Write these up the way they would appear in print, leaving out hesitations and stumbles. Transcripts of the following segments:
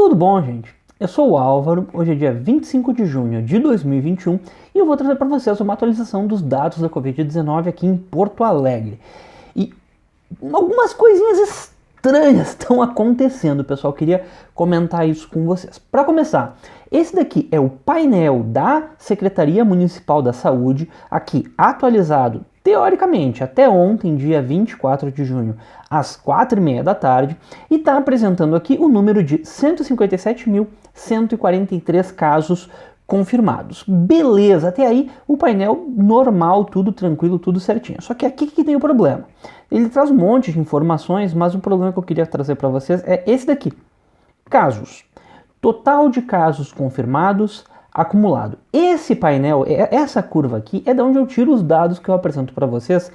Tudo bom, gente? Eu sou o Álvaro, hoje é dia 25 de junho de 2021 e eu vou trazer para vocês uma atualização dos dados da Covid-19 aqui em Porto Alegre. E algumas coisinhas estranhas estão acontecendo, pessoal, queria comentar isso com vocês. Para começar, esse daqui é o painel da Secretaria Municipal da Saúde, aqui atualizado teoricamente até ontem, dia 24 de junho, às 4h30 da tarde, e está apresentando aqui o número de 157.143 casos confirmados. Beleza, até aí o painel normal, tudo tranquilo, tudo certinho. Só que aqui que tem o problema. Ele traz um monte de informações, mas o problema que eu queria trazer para vocês é esse daqui. Casos. Total de casos confirmados, acumulado. Esse painel, essa curva aqui, é de onde eu tiro os dados que eu apresento para vocês,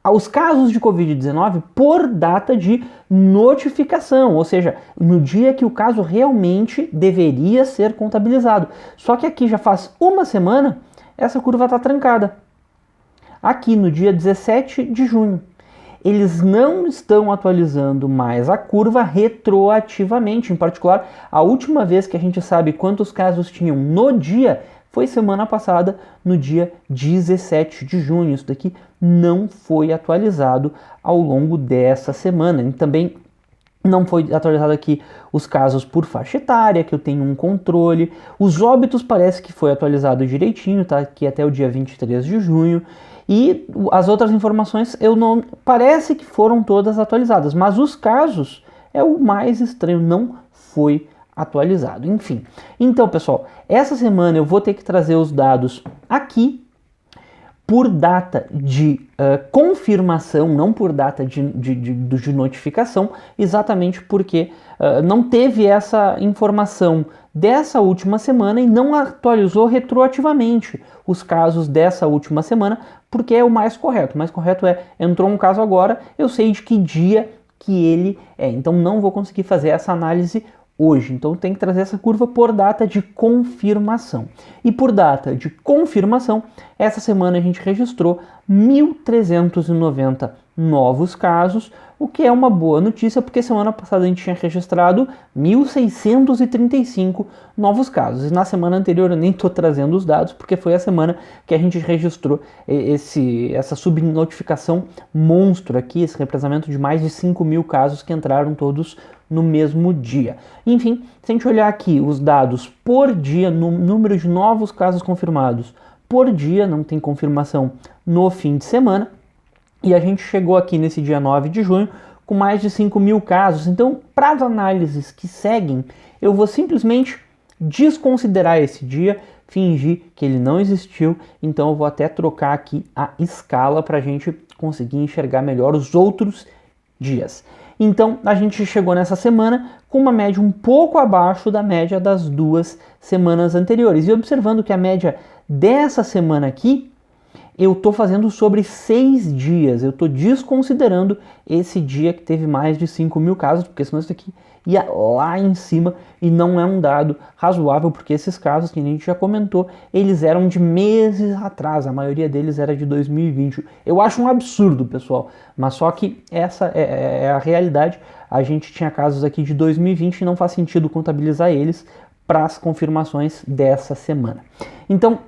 os casos de Covid-19 por data de notificação, ou seja, no dia que o caso realmente deveria ser contabilizado. Só que aqui já faz uma semana, essa curva está trancada. Aqui no dia 17 de junho. Eles não estão atualizando mais a curva retroativamente. Em particular, a última vez que a gente sabe quantos casos tinham no dia foi semana passada, no dia 17 de junho. Isso daqui não foi atualizado ao longo dessa semana. E também não foi atualizado aqui os casos por faixa etária, que eu tenho um controle. Os óbitos parece que foi atualizado direitinho, tá aqui até o dia 23 de junho. E as outras informações parece que foram todas atualizadas, mas os casos é o mais estranho, não foi atualizado. Enfim, então pessoal, essa semana eu vou ter que trazer os dados aqui por data de confirmação, não por data de notificação, exatamente porque não teve essa informação dessa última semana e não atualizou retroativamente os casos dessa última semana, porque é o mais correto. O mais correto é, entrou um caso agora, eu sei de que dia que ele é, então não vou conseguir fazer essa análise hoje, então tem que trazer essa curva por data de confirmação. E por data de confirmação, essa semana a gente registrou 1.390 novos casos, o que é uma boa notícia, porque semana passada a gente tinha registrado 1.635 novos casos. E na semana anterior eu nem estou trazendo os dados, porque foi a semana que a gente registrou essa subnotificação monstro aqui, esse represamento de mais de 5.000 casos que entraram todos no mesmo dia. Enfim, se a gente olhar aqui os dados por dia, no número de novos casos confirmados por dia, não tem confirmação no fim de semana, e a gente chegou aqui nesse dia 9 de junho com mais de 5.000 casos. Então, para as análises que seguem, eu vou simplesmente desconsiderar esse dia, fingir que ele não existiu, então eu vou até trocar aqui a escala para a gente conseguir enxergar melhor os outros dias. Então, a gente chegou nessa semana com uma média um pouco abaixo da média das 2 semanas anteriores. E observando que a média dessa semana aqui, eu estou fazendo sobre 6 dias. Eu estou desconsiderando esse dia que teve mais de 5.000 casos, porque senão isso aqui ia lá em cima e não é um dado razoável, porque esses casos que a gente já comentou, eles eram de meses atrás, a maioria deles era de 2020. Eu acho um absurdo, pessoal, mas só que essa é a realidade. A gente tinha casos aqui de 2020 e não faz sentido contabilizar eles para as confirmações dessa semana. Então,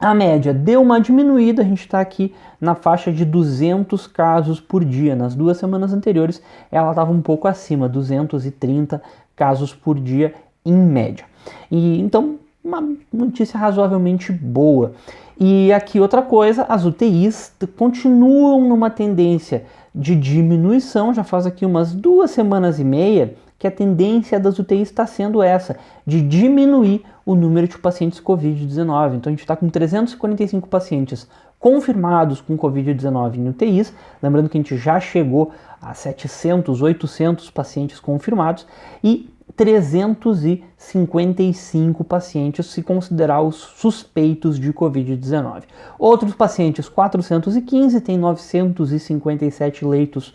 a média deu uma diminuída, a gente está aqui na faixa de 200 casos por dia. Nas 2 semanas anteriores ela estava um pouco acima, 230 casos por dia em média. E então, uma notícia razoavelmente boa. E aqui outra coisa, as UTIs continuam numa tendência de diminuição, já faz aqui umas 2 semanas e meia, que a tendência das UTIs está sendo essa, de diminuir o número de pacientes Covid-19. Então a gente está com 345 pacientes confirmados com Covid-19 em UTIs, lembrando que a gente já chegou a 700, 800 pacientes confirmados e 355 pacientes se considerar os suspeitos de Covid-19. Outros pacientes, 415, tem 957 leitos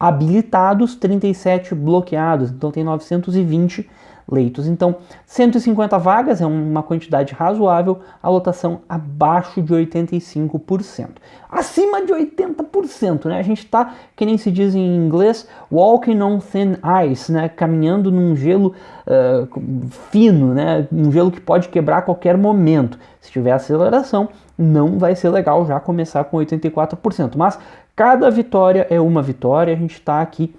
habilitados, 37 bloqueados, então tem 920 leitos. Então, 150 vagas é uma quantidade razoável, a lotação abaixo de 85%. Acima de 80%, né? A gente está, que nem se diz em inglês, walking on thin ice, né? Caminhando num gelo fino, né? Um gelo que pode quebrar a qualquer momento. Se tiver aceleração, não vai ser legal já começar com 84%. Mas cada vitória é uma vitória, a gente está aqui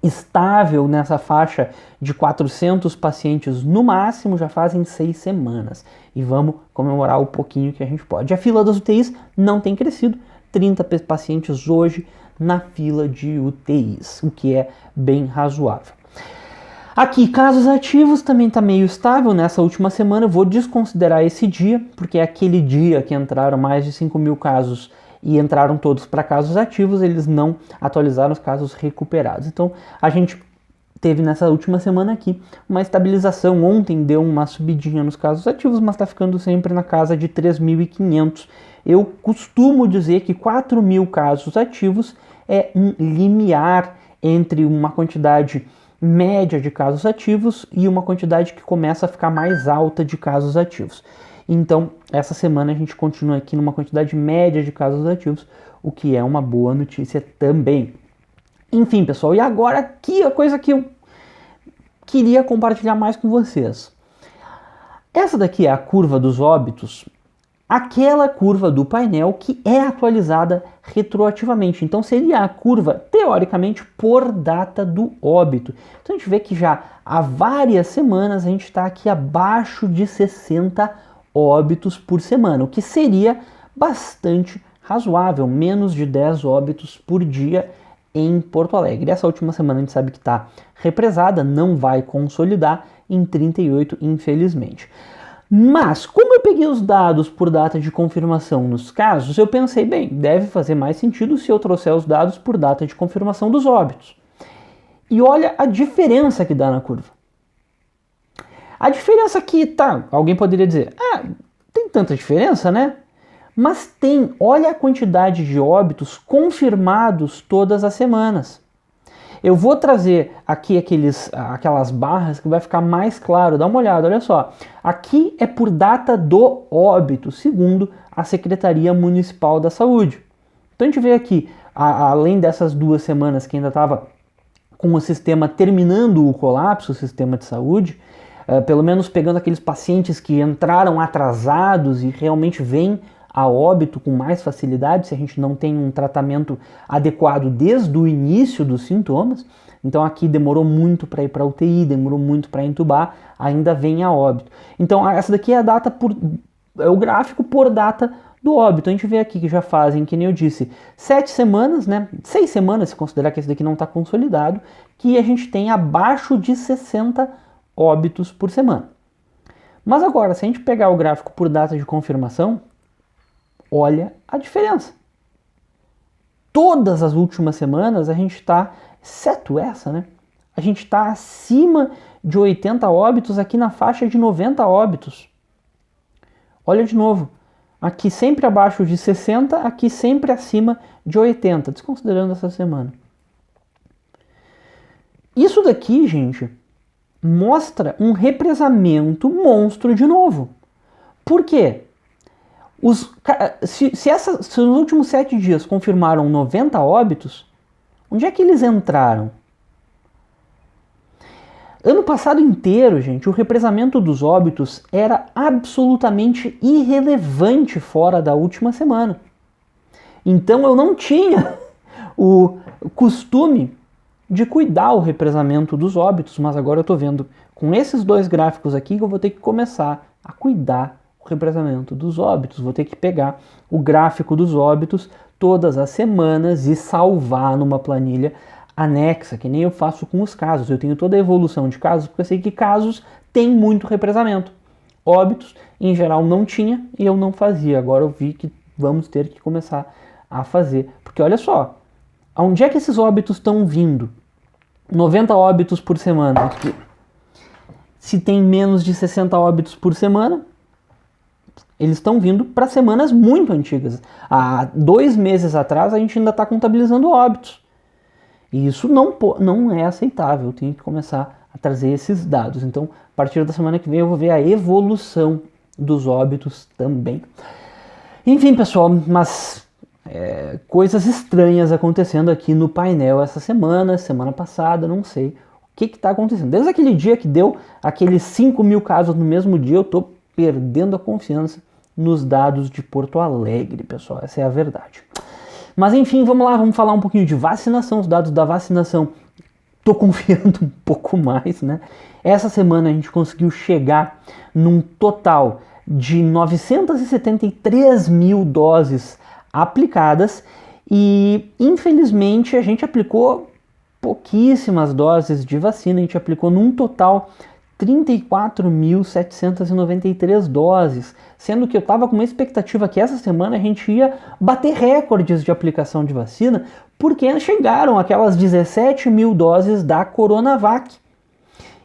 estável nessa faixa de 400 pacientes no máximo, já fazem 6 semanas. E vamos comemorar o pouquinho que a gente pode. A fila das UTIs não tem crescido, 30 pacientes hoje na fila de UTIs, o que é bem razoável. Aqui, casos ativos também está meio estável nessa última semana, eu vou desconsiderar esse dia, porque é aquele dia que entraram mais de 5 mil casos e entraram todos para casos ativos, eles não atualizaram os casos recuperados. Então, a gente teve nessa última semana aqui uma estabilização. Ontem deu uma subidinha nos casos ativos, mas está ficando sempre na casa de 3.500. Eu costumo dizer que 4.000 casos ativos é um limiar entre uma quantidade média de casos ativos e uma quantidade que começa a ficar mais alta de casos ativos. Então, essa semana a gente continua aqui numa quantidade média de casos ativos, o que é uma boa notícia também. Enfim, pessoal, e agora aqui a coisa que eu queria compartilhar mais com vocês. Essa daqui é a curva dos óbitos, aquela curva do painel que é atualizada retroativamente. Então seria a curva, teoricamente, por data do óbito. Então a gente vê que já há várias semanas a gente está aqui abaixo de 60 óbitos por semana, o que seria bastante razoável, menos de 10 óbitos por dia em Porto Alegre. Essa última semana a gente sabe que está represada, não vai consolidar em 38, infelizmente. Mas, como eu peguei os dados por data de confirmação nos casos, eu pensei, bem, deve fazer mais sentido se eu trouxer os dados por data de confirmação dos óbitos. E olha a diferença que dá na curva. A diferença aqui, tá, alguém poderia dizer, tem tanta diferença, né? Mas tem, olha a quantidade de óbitos confirmados todas as semanas. Eu vou trazer aqui aquelas barras que vai ficar mais claro, dá uma olhada, olha só. Aqui é por data do óbito, segundo a Secretaria Municipal da Saúde. Então a gente vê aqui, além dessas 2 semanas que ainda estava com o sistema terminando o colapso, o sistema de saúde, pelo menos pegando aqueles pacientes que entraram atrasados e realmente vêm a óbito com mais facilidade, se a gente não tem um tratamento adequado desde o início dos sintomas. Então aqui demorou muito para ir para UTI, demorou muito para entubar, ainda vem a óbito. Então essa daqui é a data é o gráfico por data do óbito. A gente vê aqui que já fazem, que nem eu disse, 7 semanas, né? 6 semanas, se considerar que esse daqui não está consolidado, que a gente tem abaixo de 60 óbitos por semana. Mas agora, se a gente pegar o gráfico por data de confirmação, olha a diferença. Todas as últimas semanas a gente está, exceto essa, né? A gente está acima de 80 óbitos, aqui na faixa de 90 óbitos. Olha de novo, aqui sempre abaixo de 60, aqui sempre acima de 80, desconsiderando essa semana. Isso daqui, gente, mostra um represamento monstro de novo. Por quê? Se nos últimos 7 dias confirmaram 90 óbitos, onde é que eles entraram? Ano passado inteiro, gente, o represamento dos óbitos era absolutamente irrelevante fora da última semana. Então eu não tinha o costume de cuidar o represamento dos óbitos, mas agora eu estou vendo com esses 2 gráficos aqui que eu vou ter que começar a cuidar o represamento dos óbitos. Vou ter que pegar o gráfico dos óbitos todas as semanas e salvar numa planilha anexa, que nem eu faço com os casos. Eu tenho toda a evolução de casos, porque eu sei que casos têm muito represamento. Óbitos, em geral, não tinha e eu não fazia. Agora eu vi que vamos ter que começar a fazer. Porque olha só, onde é que esses óbitos estão vindo? 90 óbitos por semana. Aqui. Se tem menos de 60 óbitos por semana, eles estão vindo para semanas muito antigas. Há 2 meses atrás a gente ainda está contabilizando óbitos. E isso não é aceitável. Eu tenho que começar a trazer esses dados. Então, a partir da semana que vem eu vou ver a evolução dos óbitos também. Enfim, pessoal, mas coisas estranhas acontecendo aqui no painel essa semana passada, não sei o que está acontecendo. Desde aquele dia que deu aqueles 5.000 casos no mesmo dia, eu estou perdendo a confiança nos dados de Porto Alegre, pessoal, essa é a verdade. Mas enfim, vamos lá, vamos falar um pouquinho de vacinação, os dados da vacinação, estou confiando um pouco mais, né? Essa semana a gente conseguiu chegar num total de 973 mil doses aplicadas e infelizmente a gente aplicou pouquíssimas doses de vacina, a gente aplicou num total 34.793 doses, sendo que eu estava com uma expectativa que essa semana a gente ia bater recordes de aplicação de vacina, porque chegaram aquelas 17 mil doses da Coronavac.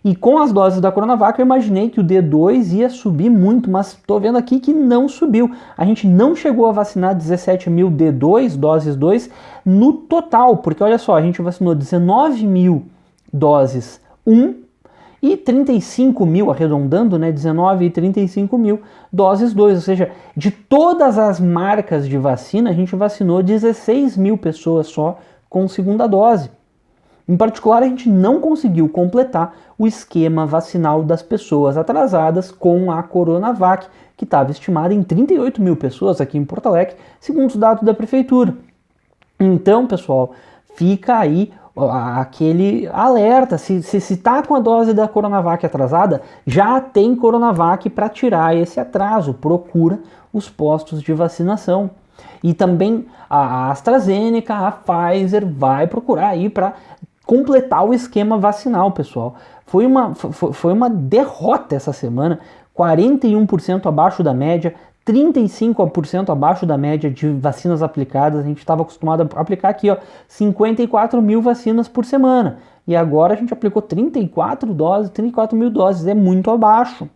E com as doses da Coronavac eu imaginei que o D2 ia subir muito, mas estou vendo aqui que não subiu. A gente não chegou a vacinar 17 mil D2, doses 2, no total, porque olha só, a gente vacinou 19 mil doses 1 e 35 mil, arredondando, né, 19 e 35 mil doses 2, ou seja, de todas as marcas de vacina, a gente vacinou 16 mil pessoas só com segunda dose. Em particular, a gente não conseguiu completar o esquema vacinal das pessoas atrasadas com a Coronavac, que estava estimada em 38 mil pessoas aqui em Porto Alegre, segundo os dados da prefeitura. Então, pessoal, fica aí aquele alerta, se está com a dose da Coronavac atrasada, já tem Coronavac para tirar esse atraso, procura os postos de vacinação. E também a AstraZeneca, a Pfizer vai procurar aí para completar o esquema vacinal, pessoal. Foi uma derrota essa semana, 41% abaixo da média, 35% abaixo da média de vacinas aplicadas. A gente estava acostumado a aplicar aqui, ó, 54 mil vacinas por semana. E agora a gente aplicou 34 mil doses, é muito abaixo.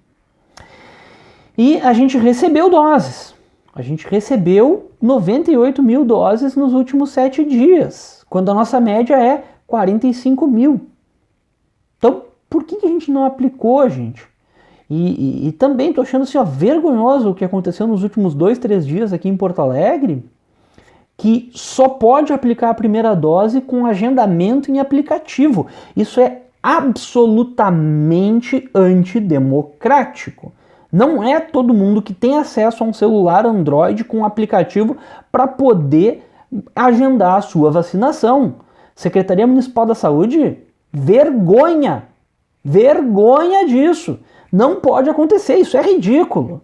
E a gente recebeu doses. A gente recebeu 98 mil doses nos últimos 7 dias, quando a nossa média é 45 mil. Então, por que a gente não aplicou, gente? E também estou achando assim, ó, vergonhoso o que aconteceu nos últimos 2, 3 dias aqui em Porto Alegre, que só pode aplicar a primeira dose com agendamento em aplicativo. Isso é absolutamente antidemocrático. Não é todo mundo que tem acesso a um celular Android com um aplicativo para poder agendar a sua vacinação. Secretaria Municipal da Saúde, vergonha! Vergonha disso! Não pode acontecer, isso é ridículo.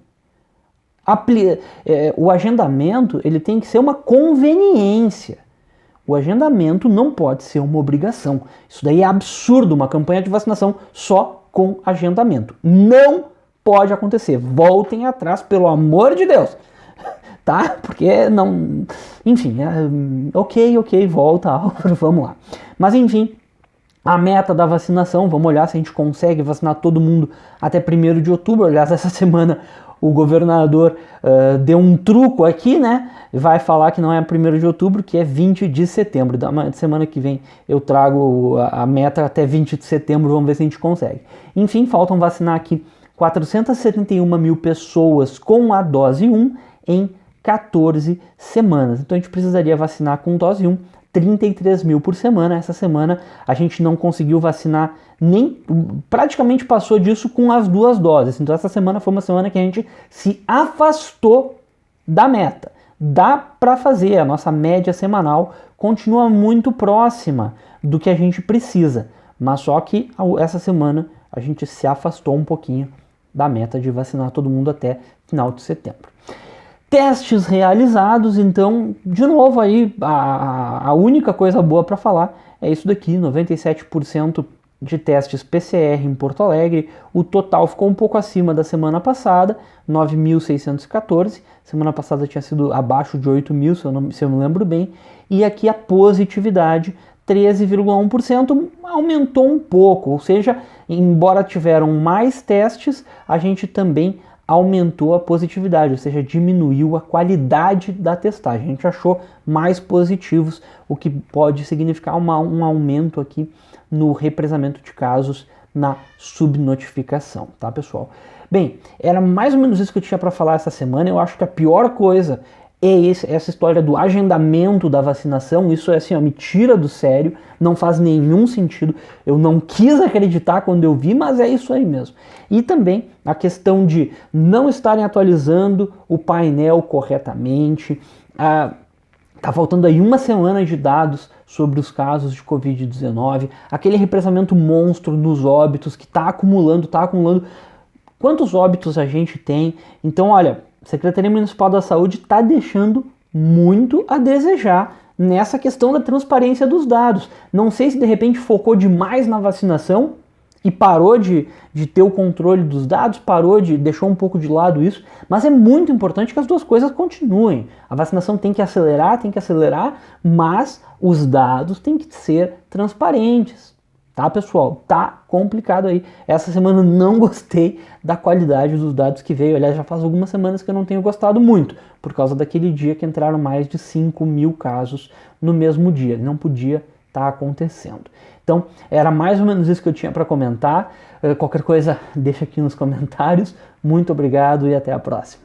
O agendamento ele tem que ser uma conveniência. O agendamento não pode ser uma obrigação. Isso daí é absurdo, uma campanha de vacinação só com agendamento. Não pode acontecer. Voltem atrás, pelo amor de Deus. Tá? Porque não... Enfim, ok, volta, Álvaro, vamos lá. Mas enfim, a meta da vacinação, vamos olhar se a gente consegue vacinar todo mundo até 1º de outubro. Aliás, essa semana o governador deu um truco aqui, né? Vai falar que não é 1º de outubro, que é 20 de setembro. Da semana que vem eu trago a meta até 20 de setembro, vamos ver se a gente consegue. Enfim, faltam vacinar aqui 471 mil pessoas com a dose 1 em 14 semanas. Então a gente precisaria vacinar com dose 1 33 mil por semana. Essa semana a gente não conseguiu vacinar, praticamente passou disso com as 2 doses. Então essa semana foi uma semana que a gente se afastou da meta. Dá para fazer, a nossa média semanal continua muito próxima do que a gente precisa, mas só que essa semana a gente se afastou um pouquinho da meta de vacinar todo mundo até final de setembro. Testes realizados, então, de novo aí, a única coisa boa para falar é isso daqui, 97% de testes PCR em Porto Alegre. O total ficou um pouco acima da semana passada, 9.614. Semana passada tinha sido abaixo de 8.000, se eu me lembro bem. E aqui a positividade, 13,1%, aumentou um pouco, ou seja, embora tiveram mais testes, a gente também aumentou a positividade, ou seja, diminuiu a qualidade da testagem. A gente achou mais positivos, o que pode significar um aumento aqui no represamento de casos na subnotificação, tá, pessoal? Bem, era mais ou menos isso que eu tinha para falar essa semana. Eu acho que a pior coisa é essa história do agendamento da vacinação. Isso é assim, ó, me tira do sério, não faz nenhum sentido. Eu não quis acreditar quando eu vi, mas é isso aí mesmo. E também a questão de não estarem atualizando o painel corretamente. Tá faltando aí uma semana de dados sobre os casos de Covid-19, aquele represamento monstro nos óbitos que tá acumulando. Quantos óbitos a gente tem? Então, olha, a Secretaria Municipal da Saúde está deixando muito a desejar nessa questão da transparência dos dados. Não sei se de repente focou demais na vacinação e parou de ter o controle dos dados, deixou um pouco de lado isso, mas é muito importante que as duas coisas continuem. A vacinação tem que acelerar, mas os dados têm que ser transparentes. Tá, pessoal? Tá complicado aí. Essa semana não gostei da qualidade dos dados que veio. Aliás, já faz algumas semanas que eu não tenho gostado muito, por causa daquele dia que entraram mais de 5.000 casos no mesmo dia. Não podia estar acontecendo. Então, era mais ou menos isso que eu tinha para comentar. Qualquer coisa, deixa aqui nos comentários. Muito obrigado e até a próxima.